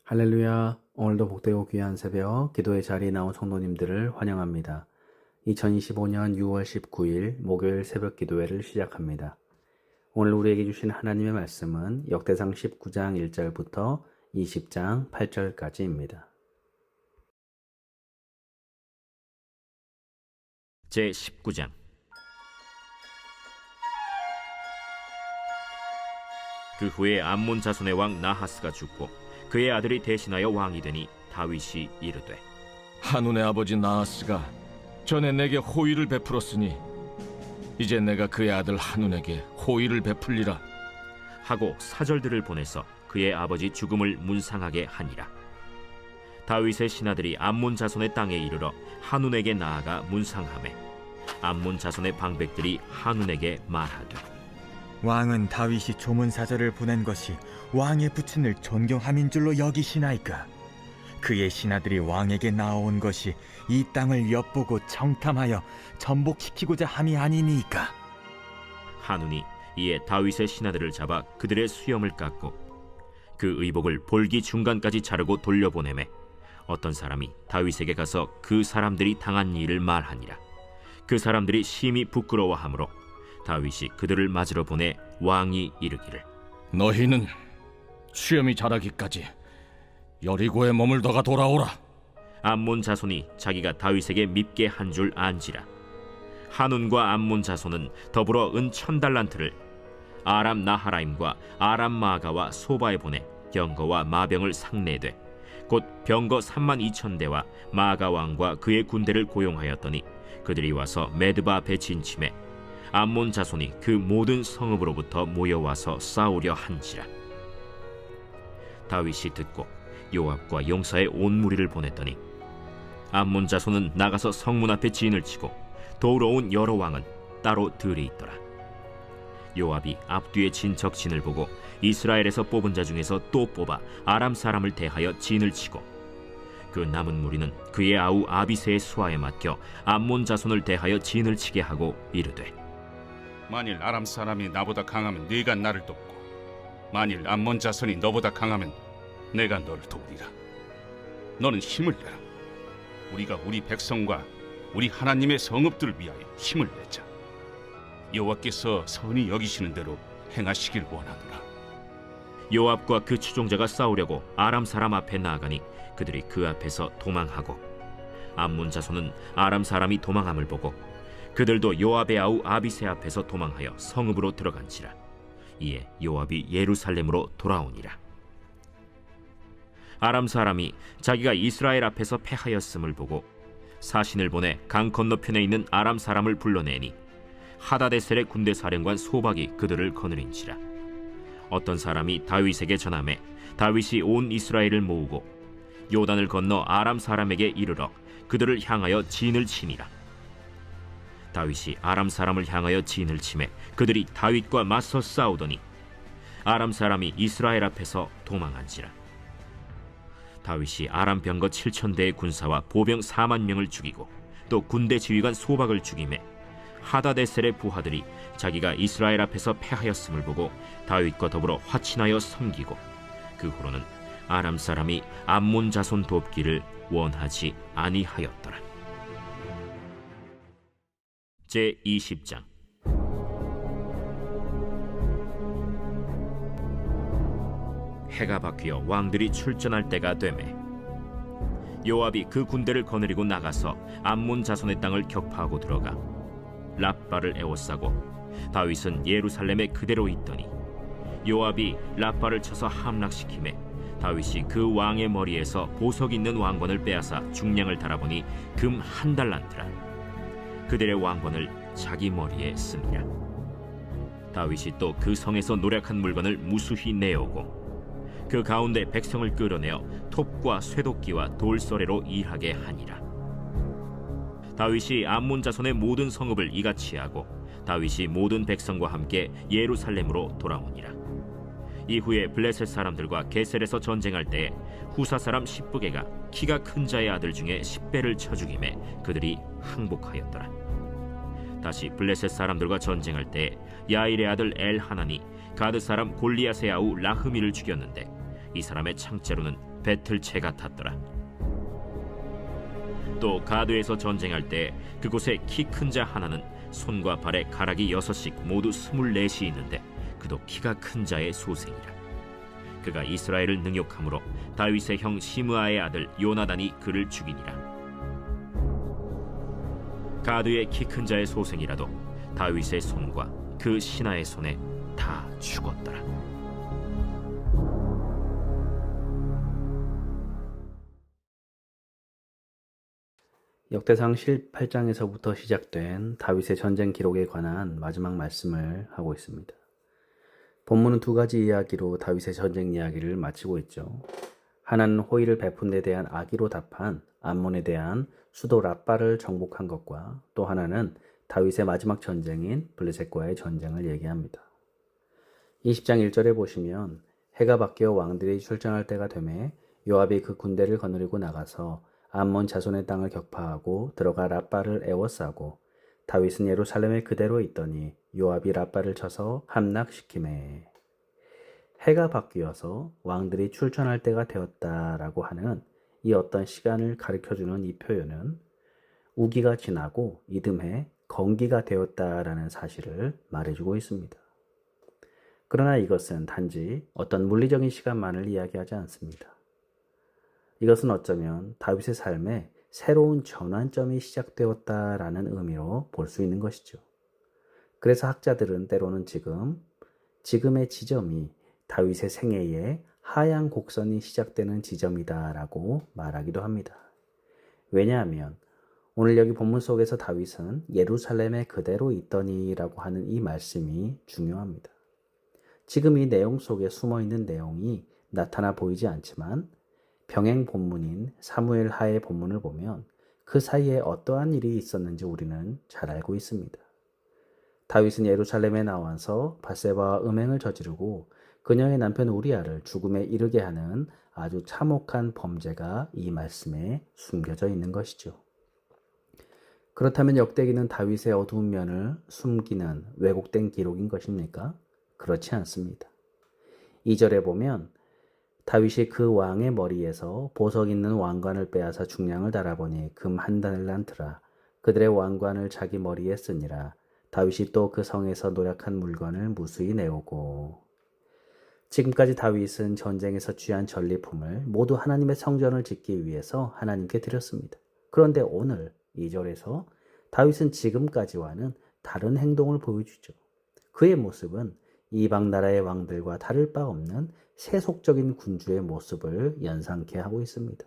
할렐루야. 오늘도 복되고 귀한 새벽 기도의 자리에 나온 성도님들을 환영합니다. 2025년 6월 19일 목요일 새벽 기도회를 시작합니다. 오늘 우리에게 주신 하나님의 말씀은 역대상 19장 1절부터 20장 8절까지입니다. 제19장. 그 후에 암몬 자손의 왕 나하스가 죽고 그의 아들이 대신하여 왕이 되니 다윗이 이르되, 한운의 아버지 나하스가 전에 내게 호의를 베풀었으니 이제 내가 그의 아들 한운에게 호의를 베풀리라 하고 사절들을 보내서 그의 아버지 죽음을 문상하게 하니라. 다윗의 신하들이 암몬 자손의 땅에 이르러 한운에게 나아가 문상하매 암몬 자손의 방백들이 한운에게 말하되, 왕은 다윗이 조문사절을 보낸 것이 왕의 부친을 존경함인 줄로 여기시나이까? 그의 신하들이 왕에게 나아온 것이 이 땅을 엿보고 정탐하여 전복시키고자 함이 아니니까? 한운이 이에 다윗의 신하들을 잡아 그들의 수염을 깎고 그 의복을 볼기 중간까지 자르고 돌려보내매 어떤 사람이 다윗에게 가서 그 사람들이 당한 일을 말하니라. 그 사람들이 심히 부끄러워하므로 다윗이 그들을 맞으러 보내 왕이 이르기를, 너희는 수염이 자라기까지 여리고에 머물다가 돌아오라. 암몬 자손이 자기가 다윗에게 밉게 한 줄 안지라. 한운과 암몬 자손은 더불어 은 1000달란트를 아람 나하라임과 아람 마가와 소바에 보내 병거와 마병을 상내되 곧 병거 32,000대와 마가 왕과 그의 군대를 고용하였더니 그들이 와서 메드바 앞에 진침해 암몬 자손이 그 모든 성읍으로부터 모여와서 싸우려 한지라. 다윗이 듣고 요압과 용사의 온 무리를 보냈더니 암몬 자손은 나가서 성문 앞에 진을 치고 도우러 온 여러 왕은 따로 들이 있더라. 요압이 앞뒤에 진 적진을 보고 이스라엘에서 뽑은 자 중에서 또 뽑아 아람 사람을 대하여 진을 치고 그 남은 무리는 그의 아우 아비새의 수하에 맡겨 암몬 자손을 대하여 진을 치게 하고 이르되, 만일 아람 사람이 나보다 강하면 네가 나를 돕고 만일 암몬 자손이 너보다 강하면 내가 너를 돕리라. 너는 힘을 내라. 우리가 우리 백성과 우리 하나님의 성읍들을 위하여 힘을 내자. 여호와께서 선히 여기시는 대로 행하시길 원하노라. 요압과 그 추종자가 싸우려고 아람 사람 앞에 나아가니 그들이 그 앞에서 도망하고 암몬 자손은 아람 사람이 도망함을 보고 그들도 요압의 아우 아비새 앞에서 도망하여 성읍으로 들어간지라. 이에 요압이 예루살렘으로 돌아오니라. 아람 사람이 자기가 이스라엘 앞에서 패하였음을 보고 사신을 보내 강 건너편에 있는 아람 사람을 불러내니 하다데셀의 군대 사령관 소박이 그들을 거느린지라. 어떤 사람이 다윗에게 전하매 다윗이 온 이스라엘을 모으고 요단을 건너 아람 사람에게 이르러 그들을 향하여 진을 치니라. 다윗이 아람 사람을 향하여 진을 치매 그들이 다윗과 맞서 싸우더니 아람 사람이 이스라엘 앞에서 도망한지라. 다윗이 아람 병거 7,000대의 군사와 보병 4만 명을 죽이고 또 군대 지휘관 소박을 죽이매 하다데셀의 부하들이 자기가 이스라엘 앞에서 패하였음을 보고 다윗과 더불어 화친하여 섬기고 그 후로는 아람 사람이 암몬 자손 돕기를 원하지 아니하였더라. 제20장. 해가 바뀌어 왕들이 출전할 때가 되매 요압이 그 군대를 거느리고 나가서 암몬 자손의 땅을 격파하고 들어가 랍바를 에워싸고 다윗은 예루살렘에 그대로 있더니 요압이 랍바를 쳐서 함락시키매 다윗이 그 왕의 머리에서 보석 있는 왕관을 빼앗아 중량을 달아보니 금 1달란트라. 그들의 왕관을 자기 머리에 쓰니라. 다윗이 또 그 성에서 노략한 물건을 무수히 내어오고 그 가운데 백성을 끌어내어 톱과 쇠도끼와 돌서래로 일하게 하니라. 다윗이 암몬 자손의 모든 성읍을 이같이 하고 다윗이 모든 백성과 함께 예루살렘으로 돌아오니라. 이후에 블레셋 사람들과 게셀에서 전쟁할 때에 후사 사람 십부게가 키가 큰 자의 아들 중에 10배를 쳐 죽이매 그들이 항복하였더라. 다시 블레셋 사람들과 전쟁할 때에 야일의 아들 엘하난이 가드 사람 골리앗의 아우 라흐미를 죽였는데 이 사람의 창자로는 배틀채 같았더라. 또 가드에서 전쟁할 때 그곳에 키 큰 자 하나는 손과 발에 가락이 6씩 모두 24이 있는데 그도 키가 큰 자의 소생이라. 그가 이스라엘을 능욕함으로 다윗의 형 시므아의 아들 요나단이 그를 죽이니라. 가드의 키 큰 자의 소생이라도 다윗의 손과 그 신하의 손에 다 죽었더라. 역대상 8장에서부터 시작된 다윗의 전쟁 기록에 관한 마지막 말씀을 하고 있습니다. 본문은 두 가지 이야기로 다윗의 전쟁 이야기를 마치고 있죠. 하나는 호의를 베푼 데 대한 악의로 답한 암몬에 대한 수도 랍바를 정복한 것과 또 하나는 다윗의 마지막 전쟁인 블레셋과의 전쟁을 얘기합니다. 20장 1절에 보시면 해가 바뀌어 왕들이 출전할 때가 되매 요압이 그 군대를 거느리고 나가서 암몬 자손의 땅을 격파하고 들어가 랍바를 에워싸고 다윗은 예루살렘에 그대로 있더니 요압이 랍바를 쳐서 함락시키매. 해가 바뀌어서 왕들이 출전할 때가 되었다라고 하는 이 어떤 시간을 가르쳐주는 이 표현은 우기가 지나고 이듬해 건기가 되었다라는 사실을 말해주고 있습니다. 그러나 이것은 단지 어떤 물리적인 시간만을 이야기하지 않습니다. 이것은 어쩌면 다윗의 삶에 새로운 전환점이 시작되었다라는 의미로 볼 수 있는 것이죠. 그래서 학자들은 때로는 지금의 지점이 다윗의 생애의 하향 곡선이 시작되는 지점이다라고 말하기도 합니다. 왜냐하면 오늘 여기 본문 속에서 다윗은 예루살렘에 그대로 있더니라고 하는 이 말씀이 중요합니다. 지금 이 내용 속에 숨어있는 내용이 나타나 보이지 않지만 병행 본문인 사무엘 하의 본문을 보면 그 사이에 어떠한 일이 있었는지 우리는 잘 알고 있습니다. 다윗은 예루살렘에 나와서 밧세바와 음행을 저지르고 그녀의 남편 우리아를 죽음에 이르게 하는 아주 참혹한 범죄가 이 말씀에 숨겨져 있는 것이죠. 그렇다면 역대기는 다윗의 어두운 면을 숨기는 왜곡된 기록인 것입니까? 그렇지 않습니다. 2절에 보면 다윗이 그 왕의 머리에서 보석 있는 왕관을 빼앗아 중량을 달아보니 금 한 달란트라. 그들의 왕관을 자기 머리에 쓰니라. 다윗이 또 그 성에서 노력한 물건을 무수히 내오고. 지금까지 다윗은 전쟁에서 취한 전리품을 모두 하나님의 성전을 짓기 위해서 하나님께 드렸습니다. 그런데 오늘 2절에서 다윗은 지금까지와는 다른 행동을 보여주죠. 그의 모습은 이방 나라의 왕들과 다를 바 없는 세속적인 군주의 모습을 연상케 하고 있습니다.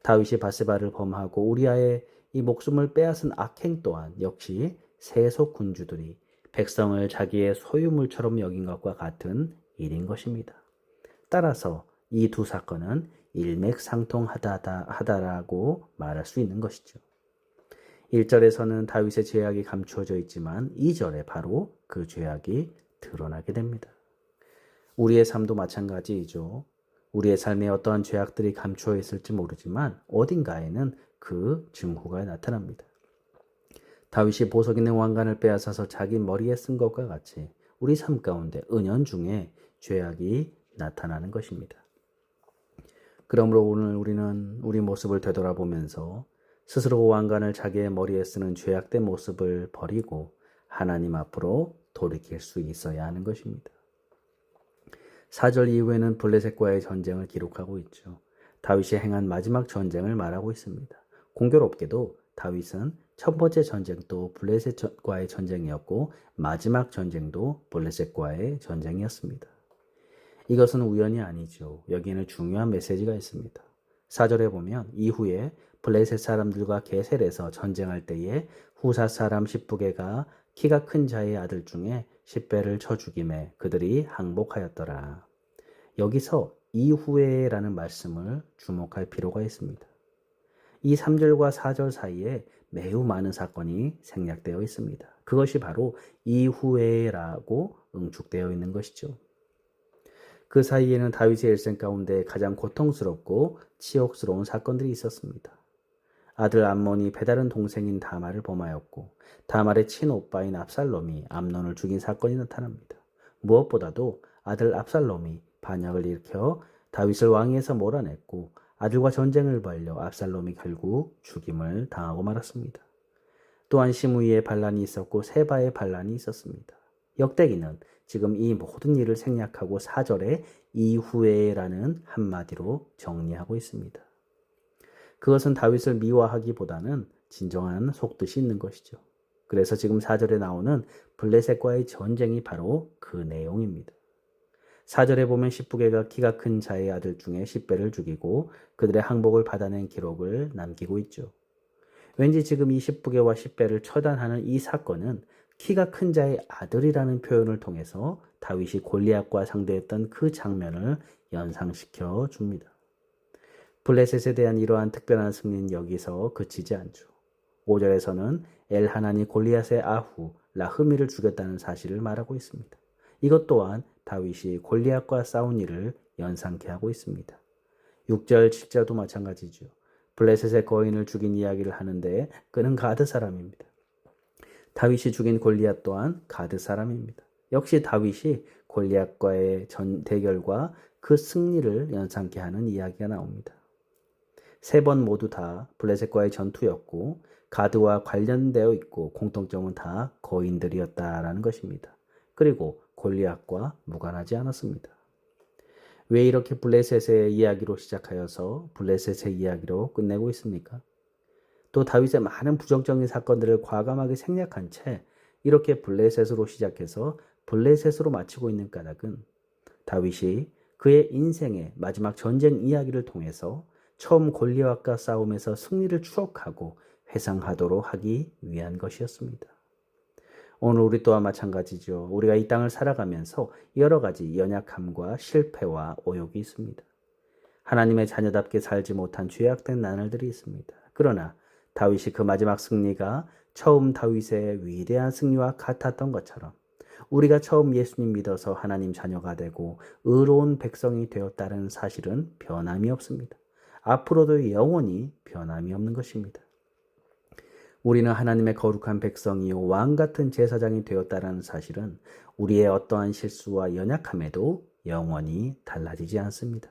다윗이 밧세바를 범하고 우리아의 이 목숨을 빼앗은 악행 또한 역시 세속 군주들이 백성을 자기의 소유물처럼 여긴 것과 같은 일인 것입니다. 따라서 이 두 사건은 일맥상통하다라고 말할 수 있는 것이죠. 1절에서는 다윗의 죄악이 감추어져 있지만 2절에 바로 그 죄악이 드러나게 됩니다. 우리의 삶도 마찬가지이죠. 우리의 삶에 어떠한 죄악들이 감추어 있을지 모르지만 어딘가에는 그 증후가 나타납니다. 다윗이 보석 있는 왕관을 빼앗아서 자기 머리에 쓴 것과 같이 우리 삶 가운데 은연중에 죄악이 나타나는 것입니다. 그러므로 오늘 우리는 우리 모습을 되돌아보면서 스스로 왕관을 자기의 머리에 쓰는 죄악된 모습을 버리고 하나님 앞으로 돌이킬 수 있어야 하는 것입니다. 4절 이후에는 블레셋과의 전쟁을 기록하고 있죠. 다윗이 행한 마지막 전쟁을 말하고 있습니다. 공교롭게도 다윗은 첫 번째 전쟁도 블레셋과의 전쟁이었고 마지막 전쟁도 블레셋과의 전쟁이었습니다. 이것은 우연이 아니죠. 여기에는 중요한 메시지가 있습니다. 4절에 보면 이후에 블레셋 사람들과 게셀에서 전쟁할 때에 후사 사람 10부개가 키가 큰 자의 아들 중에 10배를 쳐 죽임에 그들이 항복하였더라. 여기서 이후에라는 말씀을 주목할 필요가 있습니다. 이 3절과 4절 사이에 매우 많은 사건이 생략되어 있습니다. 그것이 바로 이후에라고 응축되어 있는 것이죠. 그 사이에는 다윗의 일생 가운데 가장 고통스럽고 치욕스러운 사건들이 있었습니다. 아들 암몬이 배다른 동생인 다말을 범하였고 다말의 친오빠인 압살롬이 암논을 죽인 사건이 나타납니다. 무엇보다도 아들 압살롬이 반역을 일으켜 다윗을 왕위에서 몰아냈고 아들과 전쟁을 벌여 압살롬이 결국 죽임을 당하고 말았습니다. 또한 시므이의 반란이 있었고 세바의 반란이 있었습니다. 역대기는 지금 이 모든 일을 생략하고 4절에 이후에라는 한마디로 정리하고 있습니다. 그것은 다윗을 미워하기보다는 진정한 속뜻이 있는 것이죠. 그래서 지금 4절에 나오는 블레셋과의 전쟁이 바로 그 내용입니다. 4절에 보면 십부개가 키가 큰 자의 아들 중에 10배를 죽이고 그들의 항복을 받아낸 기록을 남기고 있죠. 왠지 지금 이 십부개와 10배를 처단하는 이 사건은 키가 큰 자의 아들이라는 표현을 통해서 다윗이 골리앗과 상대했던 그 장면을 연상시켜 줍니다. 블레셋에 대한 이러한 특별한 승리는 여기서 그치지 않죠. 5절에서는 엘하난이 골리앗의 아후 라흐미를 죽였다는 사실을 말하고 있습니다. 이것 또한 다윗이 골리앗과 싸운 일을 연상케 하고 있습니다. 6절, 7절도 마찬가지죠. 블레셋의 거인을 죽인 이야기를 하는데 그는 가드 사람입니다. 다윗이 죽인 골리앗 또한 가드 사람입니다. 역시 다윗이 골리앗과의 대결과 그 승리를 연상케 하는 이야기가 나옵니다. 세 번 모두 다 블레셋과의 전투였고 가드와 관련되어 있고 공통점은 다 거인들이었다라는 것입니다. 그리고 골리앗과 무관하지 않았습니다. 왜 이렇게 블레셋의 이야기로 시작하여서 블레셋의 이야기로 끝내고 있습니까? 또 다윗의 많은 부정적인 사건들을 과감하게 생략한 채 이렇게 블레셋으로 시작해서 블레셋으로 마치고 있는 까닭은 다윗이 그의 인생의 마지막 전쟁 이야기를 통해서 처음 골리앗과 싸움에서 승리를 추억하고 회상하도록 하기 위한 것이었습니다. 오늘 우리 또한 마찬가지죠. 우리가 이 땅을 살아가면서 여러 가지 연약함과 실패와 오욕이 있습니다. 하나님의 자녀답게 살지 못한 죄악된 나날들이 있습니다. 그러나 다윗이 그 마지막 승리가 처음 다윗의 위대한 승리와 같았던 것처럼 우리가 처음 예수님 믿어서 하나님 자녀가 되고 의로운 백성이 되었다는 사실은 변함이 없습니다. 앞으로도 영원히 변함이 없는 것입니다. 우리는 하나님의 거룩한 백성이요 왕 같은 제사장이 되었다는 사실은 우리의 어떠한 실수와 연약함에도 영원히 달라지지 않습니다.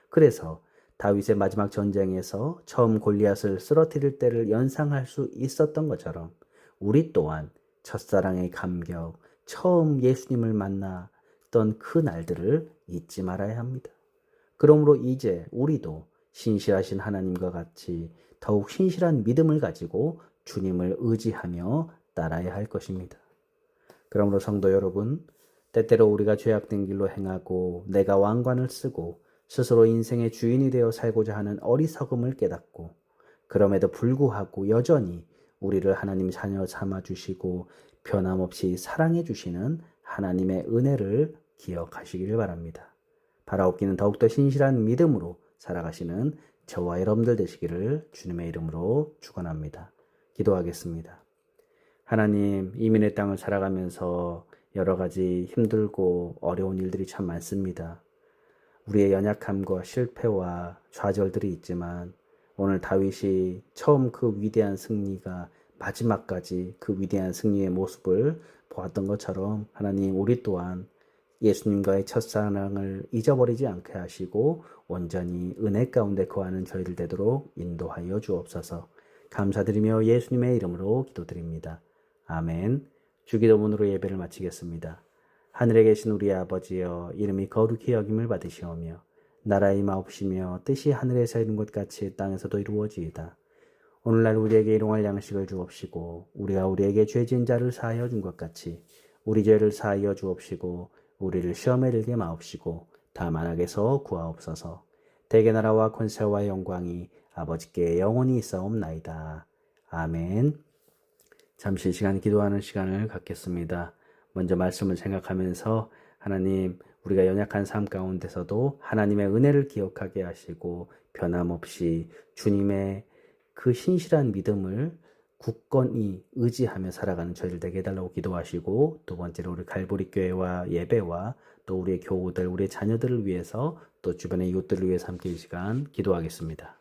그래서 다윗의 마지막 전쟁에서 처음 골리앗을 쓰러뜨릴 때를 연상할 수 있었던 것처럼 우리 또한 첫사랑의 감격, 처음 예수님을 만났던 그 날들을 잊지 말아야 합니다. 그러므로 이제 우리도 신실하신 하나님과 같이 더욱 신실한 믿음을 가지고 주님을 의지하며 따라야 할 것입니다. 그러므로 성도 여러분, 때때로 우리가 죄악된 길로 행하고 내가 왕관을 쓰고 스스로 인생의 주인이 되어 살고자 하는 어리석음을 깨닫고 그럼에도 불구하고 여전히 우리를 하나님 자녀 삼아주시고 변함없이 사랑해 주시는 하나님의 은혜를 기억하시기를 바랍니다. 바라옵기는 더욱더 신실한 믿음으로 살아가시는 저와 여러분들 되시기를 주님의 이름으로 축원합니다. 기도하겠습니다. 하나님, 이민의 땅을 살아가면서 여러 가지 힘들고 어려운 일들이 참 많습니다. 우리의 연약함과 실패와 좌절들이 있지만 오늘 다윗이 처음 그 위대한 승리가 마지막까지 그 위대한 승리의 모습을 보았던 것처럼 하나님, 우리 또한 예수님과의 첫사랑을 잊어버리지 않게 하시고 온전히 은혜 가운데 거하는 저희들 되도록 인도하여 주옵소서. 감사드리며 예수님의 이름으로 기도드립니다. 아멘. 주기도문으로 예배를 마치겠습니다. 하늘에 계신 우리 아버지여, 이름이 거룩히 여김을 받으시오며 나라의 마옵시며 뜻이 하늘에서 이룬 것 같이 땅에서도 이루어지이다. 오늘날 우리에게 일용할 양식을 주옵시고 우리가 우리에게 죄진 자를 사하여 준 것 같이 우리 죄를 사하여 주옵시고 우리를 시험에 들게 마옵시고 다만 악에서 구하옵소서. 대개 나라와 권세와 영광이 아버지께 영원히 있사옵나이다. 아멘. 잠시 시간 기도하는 시간을 갖겠습니다. 먼저 말씀을 생각하면서 하나님, 우리가 연약한 삶 가운데서도 하나님의 은혜를 기억하게 하시고 변함없이 주님의 그 신실한 믿음을 굳건히 의지하며 살아가는 저희들 되게 해달라고 기도하시고, 두 번째로 우리 갈보리 교회와 예배와 또 우리의 교우들, 우리의 자녀들을 위해서 또 주변의 이웃들을 위해서 함께 이 시간 기도하겠습니다.